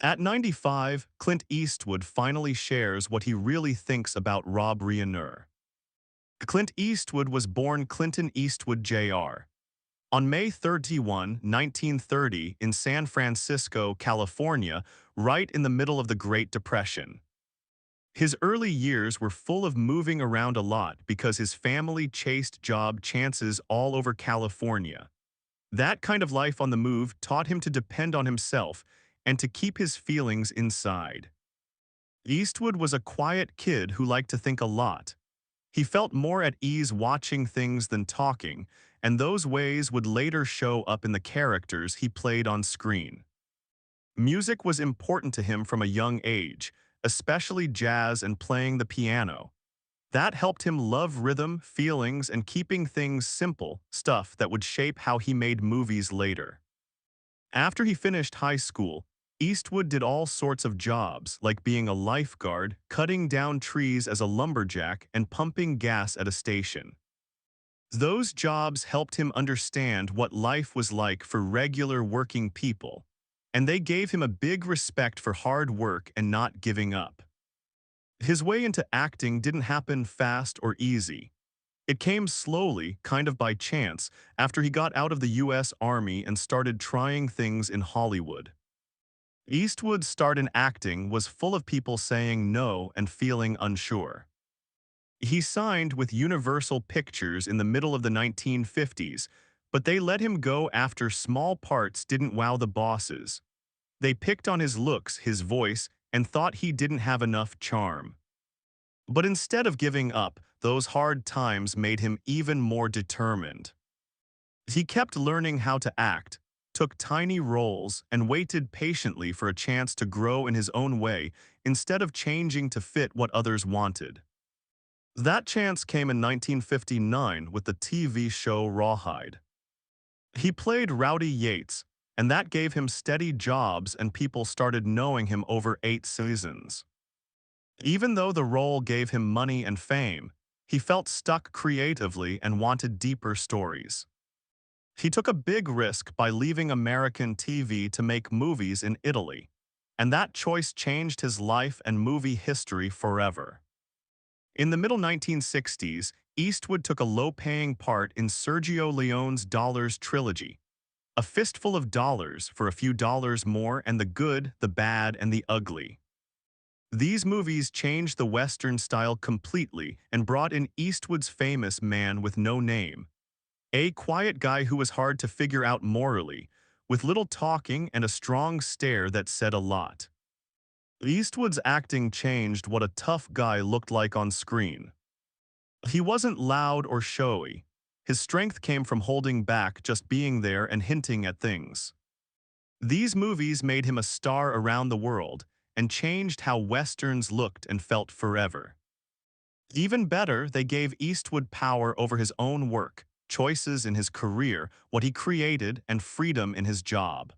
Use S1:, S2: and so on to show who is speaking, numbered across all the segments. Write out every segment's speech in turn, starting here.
S1: At 95, Clint Eastwood finally shares what he really thinks about Reiner. Clint Eastwood was born Clinton Eastwood Jr. on May 31, 1930 in San Francisco, California, right in the middle of the Great Depression. His early years were full of moving around a lot because his family chased job chances all over California. That kind of life on the move taught him to depend on himself and to keep his feelings inside. Eastwood was a quiet kid who liked to think a lot. He felt more at ease watching things than talking, and those ways would later show up in the characters he played on screen. Music was important to him from a young age, especially jazz and playing the piano. That helped him love rhythm, feelings, and keeping things simple, stuff that would shape how he made movies later. After he finished high school, Eastwood did all sorts of jobs, like being a lifeguard, cutting down trees as a lumberjack, and pumping gas at a station. Those jobs helped him understand what life was like for regular working people, and they gave him a big respect for hard work and not giving up. His way into acting didn't happen fast or easy. It came slowly, kind of by chance, after he got out of the US Army and started trying things in Hollywood. Eastwood's start in acting was full of people saying no and feeling unsure. He signed with Universal Pictures in the middle of the 1950s, but they let him go after small parts didn't wow the bosses. They picked on his looks, his voice, and thought he didn't have enough charm. But instead of giving up, those hard times made him even more determined. He kept learning how to act, took tiny roles, and waited patiently for a chance to grow in his own way instead of changing to fit what others wanted. That chance came in 1959 with the TV show Rawhide. He played Rowdy Yates, and that gave him steady jobs and people started knowing him over 8 seasons. Even though the role gave him money and fame, he felt stuck creatively and wanted deeper stories. He took a big risk by leaving American TV to make movies in Italy, and that choice changed his life and movie history forever. In the middle 1960s, Eastwood took a low-paying part in Sergio Leone's Dollars trilogy, a fistful of dollars for a few dollars more and the good, the bad, and the ugly. These movies changed the Western style completely and brought in Eastwood's famous man with no name, a quiet guy who was hard to figure out morally, with little talking and a strong stare that said a lot. Eastwood's acting changed what a tough guy looked like on screen. He wasn't loud or showy. His strength came from holding back, just being there and hinting at things. These movies made him a star around the world and changed how Westerns looked and felt forever. Even better, they gave Eastwood power over his own work, choices in his career, what he created, and freedom in his job.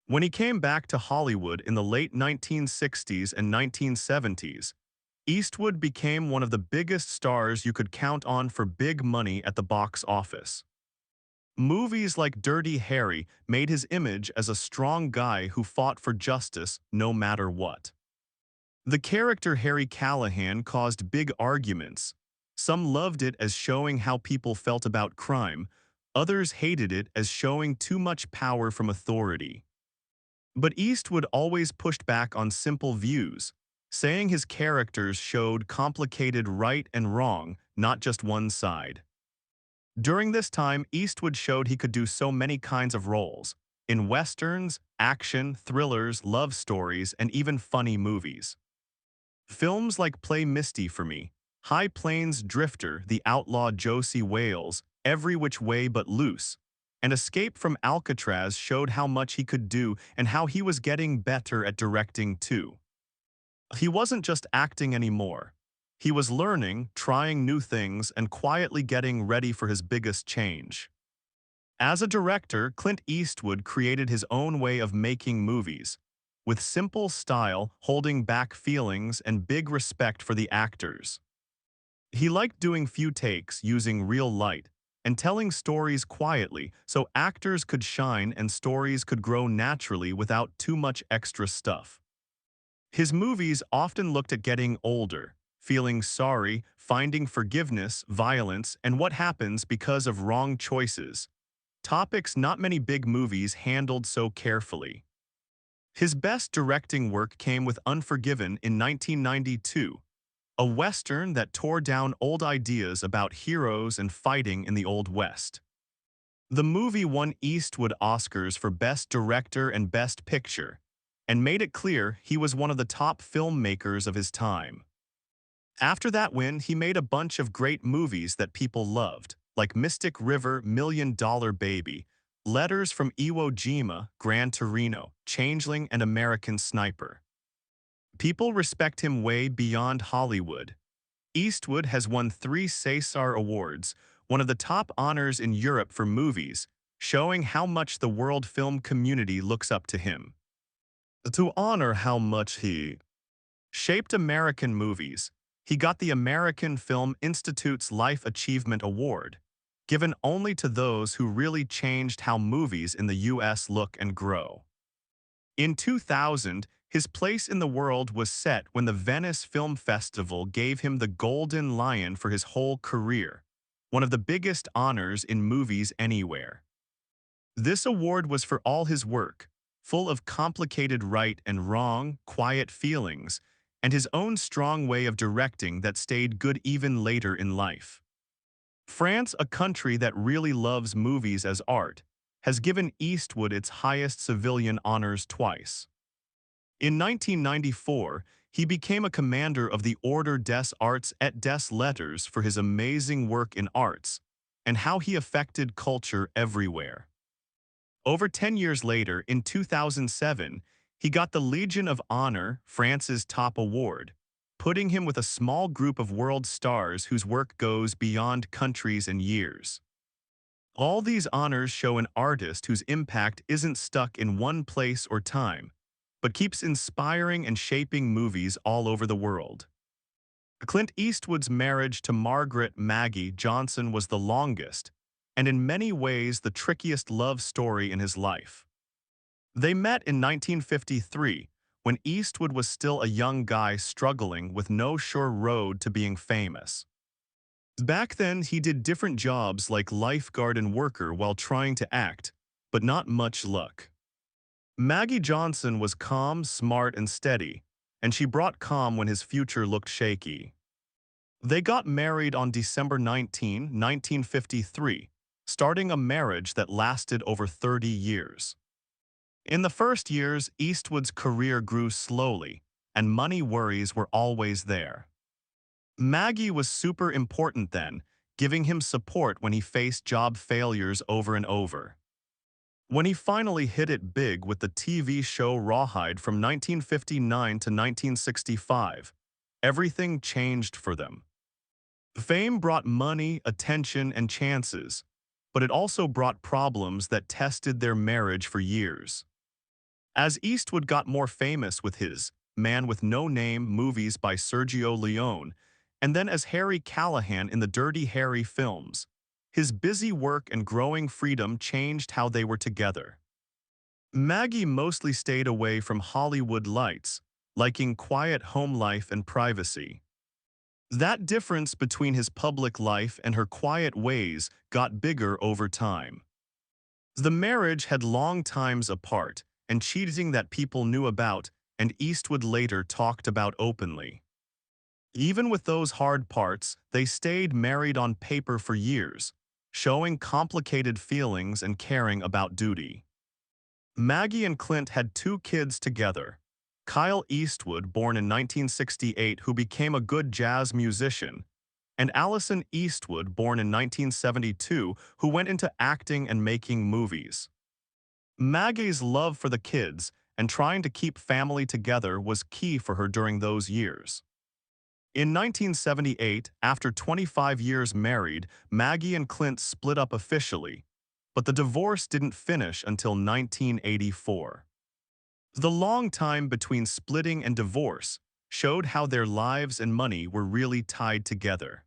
S1: When he came back to Hollywood in the late 1960s and 1970s, Eastwood became one of the biggest stars you could count on for big money at the box office. Movies like Dirty Harry made his image as a strong guy who fought for justice no matter what. The character Harry Callahan caused big arguments. Some loved it as showing how people felt about crime, others hated it as showing too much power from authority. But Eastwood always pushed back on simple views, saying his characters showed complicated right and wrong, not just one side. During this time, Eastwood showed he could do so many kinds of roles, in westerns, action, thrillers, love stories, and even funny movies. Films like Play Misty for Me, High Plains Drifter, The Outlaw Josie Wales, Every Which Way But Loose, and Escape from Alcatraz showed how much he could do and how he was getting better at directing too. He wasn't just acting anymore. He was learning, trying new things, and quietly getting ready for his biggest change. As a director, Clint Eastwood created his own way of making movies, with simple style, holding back feelings, and big respect for the actors. He liked doing few takes using real light, and telling stories quietly so actors could shine and stories could grow naturally without too much extra stuff. His movies often looked at getting older, feeling sorry, finding forgiveness, violence, and what happens because of wrong choices. Topics not many big movies handled so carefully. His best directing work came with Unforgiven in 1992, a Western that tore down old ideas about heroes and fighting in the Old West. The movie won Eastwood Oscars for Best Director and Best Picture, and made it clear he was one of the top filmmakers of his time. After that win, he made a bunch of great movies that people loved, like Mystic River, Million Dollar Baby, Letters from Iwo Jima, Gran Torino, Changeling, and American Sniper. People respect him way beyond Hollywood. Eastwood has won 3 César Awards, one of the top honors in Europe for movies, showing how much the world film community looks up to him. To honor how much he shaped American movies, he got the American Film Institute's Life Achievement Award, given only to those who really changed how movies in the U.S. look and grow. In 2000, his place in the world was set when the Venice Film Festival gave him the Golden Lion for his whole career, one of the biggest honors in movies anywhere. This award was for all his work, full of complicated right and wrong, quiet feelings, and his own strong way of directing that stayed good even later in life. France, a country that really loves movies as art, has given Eastwood its highest civilian honors twice. In 1994, he became a commander of the Ordre des Arts et des Lettres for his amazing work in arts and how he affected culture everywhere. Over 10 years later, in 2007, he got the Legion of Honor, France's top award, putting him with a small group of world stars whose work goes beyond countries and years. All these honors show an artist whose impact isn't stuck in one place or time, but keeps inspiring and shaping movies all over the world. Clint Eastwood's marriage to Margaret Maggie Johnson was the longest, and in many ways the trickiest love story in his life. They met in 1953, when Eastwood was still a young guy struggling with no sure road to being famous. Back then, he did different jobs like lifeguard and worker while trying to act, but not much luck. Maggie Johnson was calm, smart, and steady, and she brought calm when his future looked shaky. They got married on December 19, 1953, starting a marriage that lasted over 30 years. In the first years, Eastwood's career grew slowly, and money worries were always there. Maggie was super important then, giving him support when he faced job failures over and over. When he finally hit it big with the TV show Rawhide from 1959 to 1965, everything changed for them. Fame brought money, attention, and chances, but it also brought problems that tested their marriage for years. As Eastwood got more famous with his Man with No Name movies by Sergio Leone, and then as Harry Callahan in the Dirty Harry films, his busy work and growing freedom changed how they were together. Maggie mostly stayed away from Hollywood lights, liking quiet home life and privacy. That difference between his public life and her quiet ways got bigger over time. The marriage had long times apart, and cheating that people knew about and Eastwood later talked about openly. Even with those hard parts, they stayed married on paper for years, showing complicated feelings and caring about duty. Maggie and Clint had 2 kids together. Kyle Eastwood, born in 1968, who became a good jazz musician, and Allison Eastwood, born in 1972, who went into acting and making movies. Maggie's love for the kids and trying to keep family together was key for her during those years. In 1978, after 25 years married, Maggie and Clint split up officially, but the divorce didn't finish until 1984. The long time between splitting and divorce showed how their lives and money were really tied together.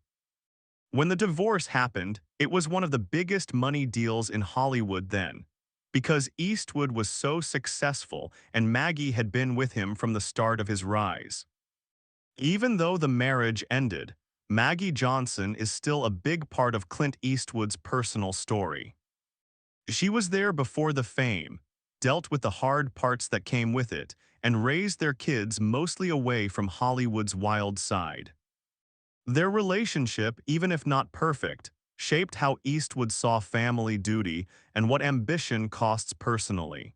S1: When the divorce happened, it was one of the biggest money deals in Hollywood then, because Eastwood was so successful and Maggie had been with him from the start of his rise. Even though the marriage ended, Maggie Johnson is still a big part of Clint Eastwood's personal story. She was there before the fame, dealt with the hard parts that came with it, and raised their kids mostly away from Hollywood's wild side. Their relationship, even if not perfect, shaped how Eastwood saw family duty and what ambition costs personally.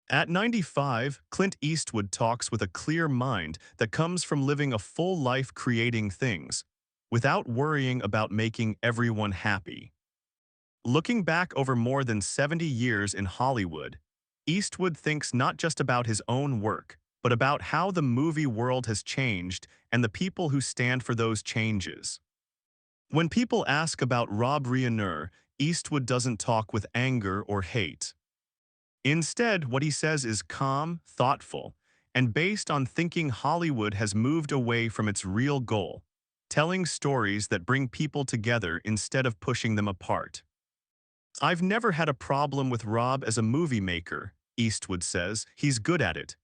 S1: At 95, Clint Eastwood talks with a clear mind that comes from living a full life creating things, without worrying about making everyone happy. Looking back over more than 70 years in Hollywood, Eastwood thinks not just about his own work, but about how the movie world has changed and the people who stand for those changes. When people ask about Rob Reiner, Eastwood doesn't talk with anger or hate. Instead, what he says is calm, thoughtful, and based on thinking Hollywood has moved away from its real goal, telling stories that bring people together instead of pushing them apart. I've never had a problem with Rob as a movie maker, Eastwood says. He's good at it.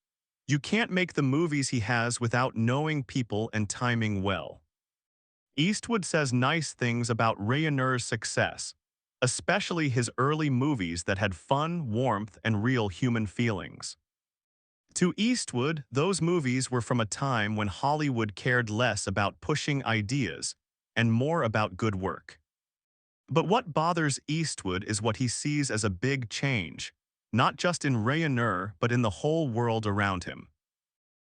S1: You can't make the movies he has without knowing people and timing well. Eastwood says nice things about Reynier's success, especially his early movies that had fun, warmth, and real human feelings. To Eastwood, those movies were from a time when Hollywood cared less about pushing ideas and more about good work. But what bothers Eastwood is what he sees as a big change, not just in Reiner but in the whole world around him.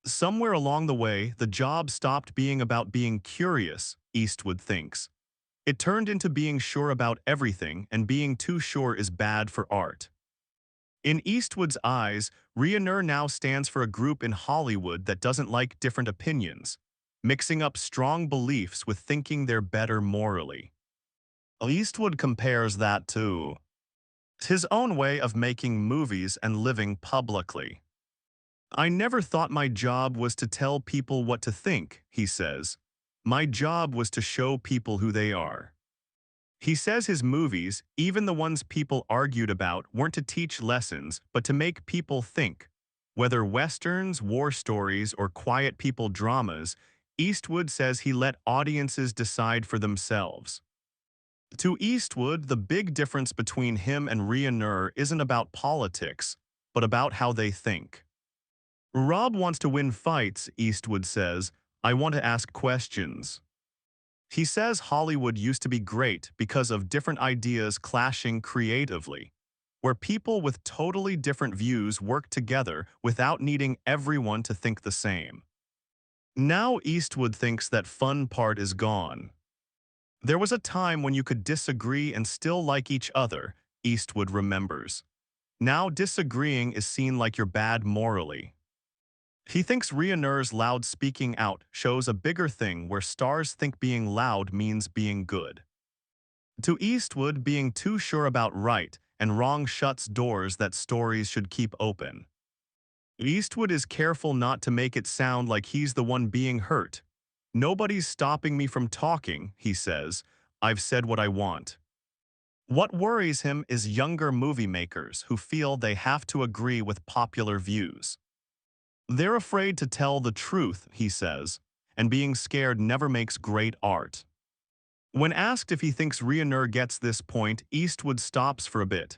S1: Somewhere along the way, the job stopped being about being curious, Eastwood thinks. It turned into being sure about everything, and being too sure is bad for art. In Eastwood's eyes, Reiner now stands for a group in Hollywood that doesn't like different opinions, mixing up strong beliefs with thinking they're better morally. Eastwood compares that to his own way of making movies and living publicly. I never thought my job was to tell people what to think, he says. My job was to show people who they are. He says his movies, even the ones people argued about, weren't to teach lessons, but to make people think. Whether westerns, war stories, or quiet people dramas, Eastwood says he let audiences decide for themselves. To Eastwood, the big difference between him and Reiner isn't about politics, but about how they think. Rob wants to win fights, Eastwood says. I want to ask questions. He says Hollywood used to be great because of different ideas clashing creatively, where people with totally different views worked together without needing everyone to think the same. Now Eastwood thinks that fun part is gone. There was a time when you could disagree and still like each other, Eastwood remembers. Now disagreeing is seen like you're bad morally. He thinks Reiner's loud speaking out shows a bigger thing where stars think being loud means being good. To Eastwood, being too sure about right and wrong shuts doors that stories should keep open. Eastwood is careful not to make it sound like he's the one being hurt. Nobody's stopping me from talking, he says. I've said what I want. What worries him is younger movie makers who feel they have to agree with popular views. They're afraid to tell the truth, he says, and being scared never makes great art. When asked if he thinks Reiner gets this point, Eastwood stops for a bit.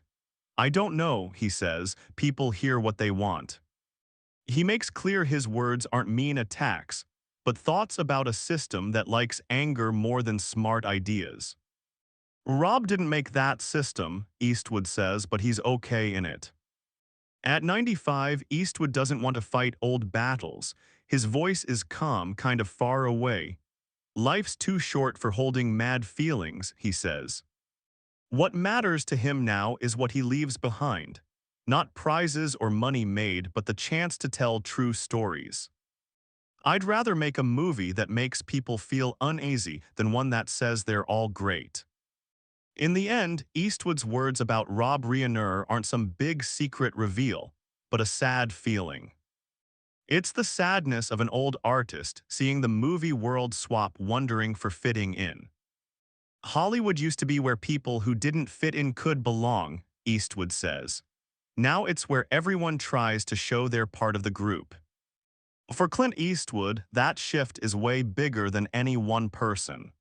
S1: I don't know, he says, people hear what they want. He makes clear his words aren't mean attacks, but thoughts about a system that likes anger more than smart ideas. Rob didn't make that system, Eastwood says, but he's okay in it. At 95, Eastwood doesn't want to fight old battles. His voice is calm, kind of far away. Life's too short for holding mad feelings, he says. What matters to him now is what he leaves behind. Not prizes or money made, but the chance to tell true stories. I'd rather make a movie that makes people feel uneasy than one that says they're all great. In the end, Eastwood's words about Rob Reiner aren't some big secret reveal, but a sad feeling. It's the sadness of an old artist seeing the movie world swap, wondering for fitting in. Hollywood used to be where people who didn't fit in could belong, Eastwood says. Now it's where everyone tries to show they're part of the group. For Clint Eastwood, that shift is way bigger than any one person.